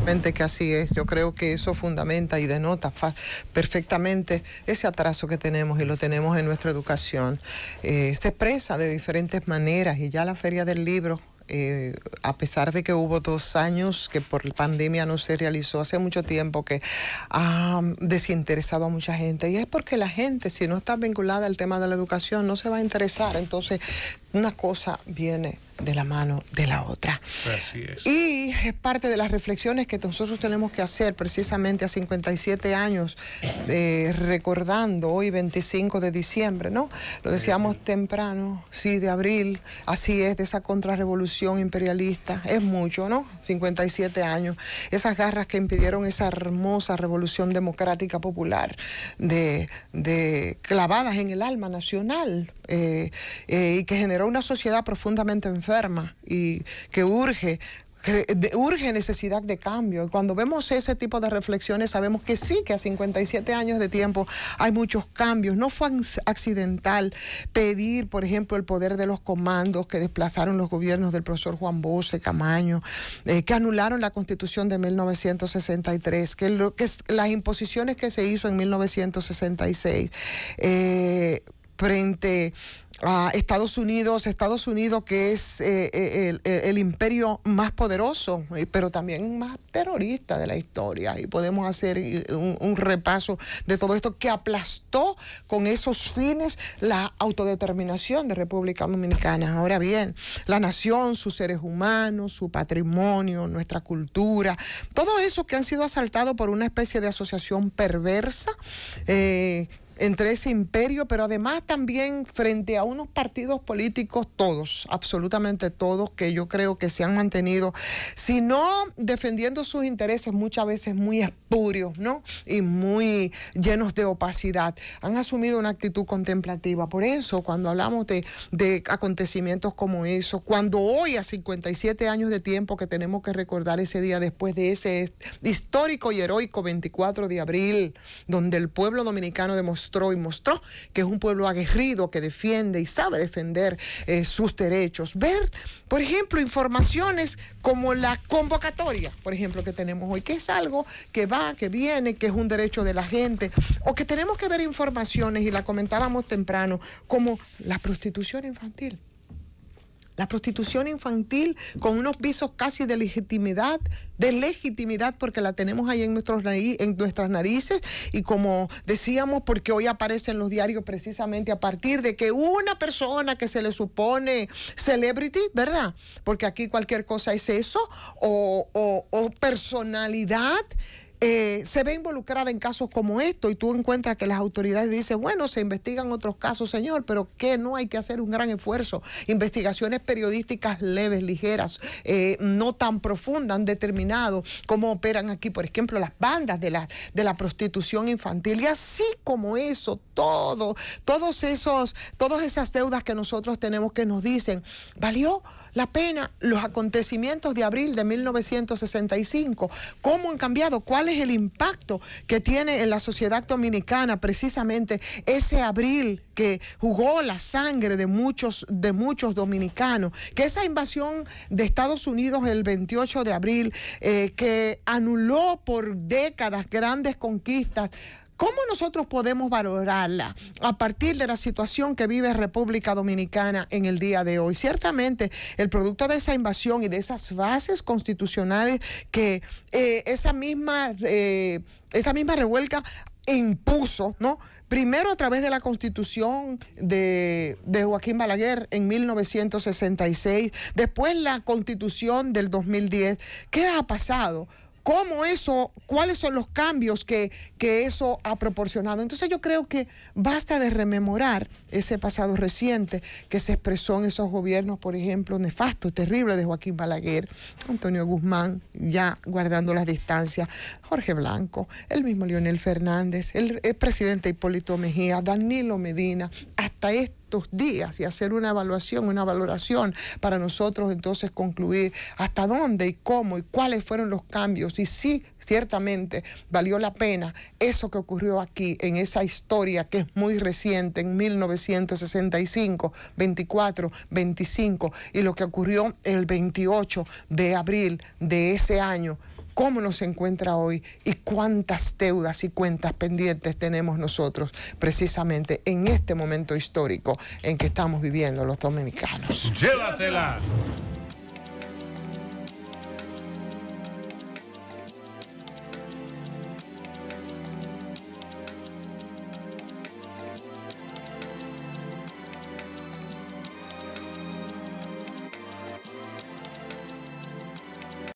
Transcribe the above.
Que así es. Yo creo que eso fundamenta y denota perfectamente ese atraso que tenemos y lo tenemos en nuestra educación. Se expresa de diferentes maneras y ya la Feria del Libro, a pesar de que hubo 2 años que por pandemia no se realizó, hace mucho tiempo que ha desinteresado a mucha gente, y es porque la gente, si no está vinculada al tema de la educación, no se va a interesar. Entonces una cosa viene de la mano de la otra. Así es. Y es parte de las reflexiones que nosotros tenemos que hacer precisamente a 57 años, recordando hoy 25 de diciembre, ¿no? Lo decíamos temprano, sí, de abril, así es, de esa contrarrevolución imperialista. Es mucho, ¿no? 57 años. Esas garras que impidieron esa hermosa revolución democrática popular, clavadas en el alma nacional, y que generó una sociedad profundamente enferma y que urge necesidad de cambio. Cuando vemos ese tipo de reflexiones sabemos que sí, que a 57 años de tiempo hay muchos cambios. No fue accidental pedir, por ejemplo, el poder de los comandos que desplazaron los gobiernos del profesor Juan Bosch, Camaño, que anularon la Constitución de 1963, que las imposiciones que se hizo en 1966 frente a Estados Unidos que es el imperio más poderoso, pero también más terrorista de la historia. Y podemos hacer un repaso de todo esto que aplastó con esos fines la autodeterminación de República Dominicana. Ahora bien, la nación, sus seres humanos, su patrimonio, nuestra cultura, todo eso que han sido asaltados por una especie de asociación perversa, entre ese imperio, pero además también frente a unos partidos políticos, todos, absolutamente todos, que yo creo que se han mantenido, si no defendiendo sus intereses, muchas veces muy espurios, ¿no? Y muy llenos de opacidad. Han asumido una actitud contemplativa. Por eso, cuando hablamos de acontecimientos como eso, cuando hoy, a 57 años de tiempo, que tenemos que recordar ese día después de ese histórico y heroico 24 de abril, donde el pueblo dominicano mostró que es un pueblo aguerrido, que defiende y sabe defender sus derechos. Ver, por ejemplo, informaciones como la convocatoria, por ejemplo, que tenemos hoy, que es algo que va, que viene, que es un derecho de la gente, o que tenemos que ver informaciones, y la comentábamos temprano, como la prostitución infantil. La prostitución infantil con unos visos casi de legitimidad, porque la tenemos ahí en nuestras narices, y como decíamos, porque hoy aparece en los diarios precisamente a partir de que una persona que se le supone celebrity, ¿verdad? Porque aquí cualquier cosa es eso, o personalidad, se ve involucrada en casos como esto, y tú encuentras que las autoridades dicen, bueno, se investigan otros casos, señor, pero que no hay que hacer un gran esfuerzo. Investigaciones periodísticas leves, ligeras, no tan profundas, han determinado cómo operan aquí, por ejemplo, las bandas de la prostitución infantil, y así como eso, todas esas deudas que nosotros tenemos, que nos dicen, ¿valió la pena los acontecimientos de abril de 1965? ¿Cómo han cambiado? ¿Cuál es el impacto que tiene en la sociedad dominicana precisamente ese abril que jugó la sangre de muchos dominicanos? Que esa invasión de Estados Unidos el 28 de abril, que anuló por décadas grandes conquistas, ¿cómo nosotros podemos valorarla a partir de la situación que vive República Dominicana en el día de hoy? Ciertamente, el producto de esa invasión y de esas bases constitucionales que esa misma revuelta impuso, ¿no? Primero a través de la Constitución de Joaquín Balaguer en 1966, después la Constitución del 2010. ¿Qué ha pasado? ¿Cuáles son los cambios que eso ha proporcionado? Entonces yo creo que basta de rememorar ese pasado reciente que se expresó en esos gobiernos, por ejemplo, nefasto, terrible, de Joaquín Balaguer, Antonio Guzmán, ya guardando las distancias, Jorge Blanco, el mismo Leonel Fernández, el presidente Hipólito Mejía, Danilo Medina, hasta estos días, y hacer una valoración para nosotros entonces concluir hasta dónde y cómo y cuáles fueron los cambios, y sí, ciertamente valió la pena eso que ocurrió aquí en esa historia que es muy reciente, en 1965, 24, 25, y lo que ocurrió el 28 de abril de ese año, cómo nos encuentra hoy y cuántas deudas y cuentas pendientes tenemos nosotros precisamente en este momento histórico en que estamos viviendo los dominicanos. Llévatela.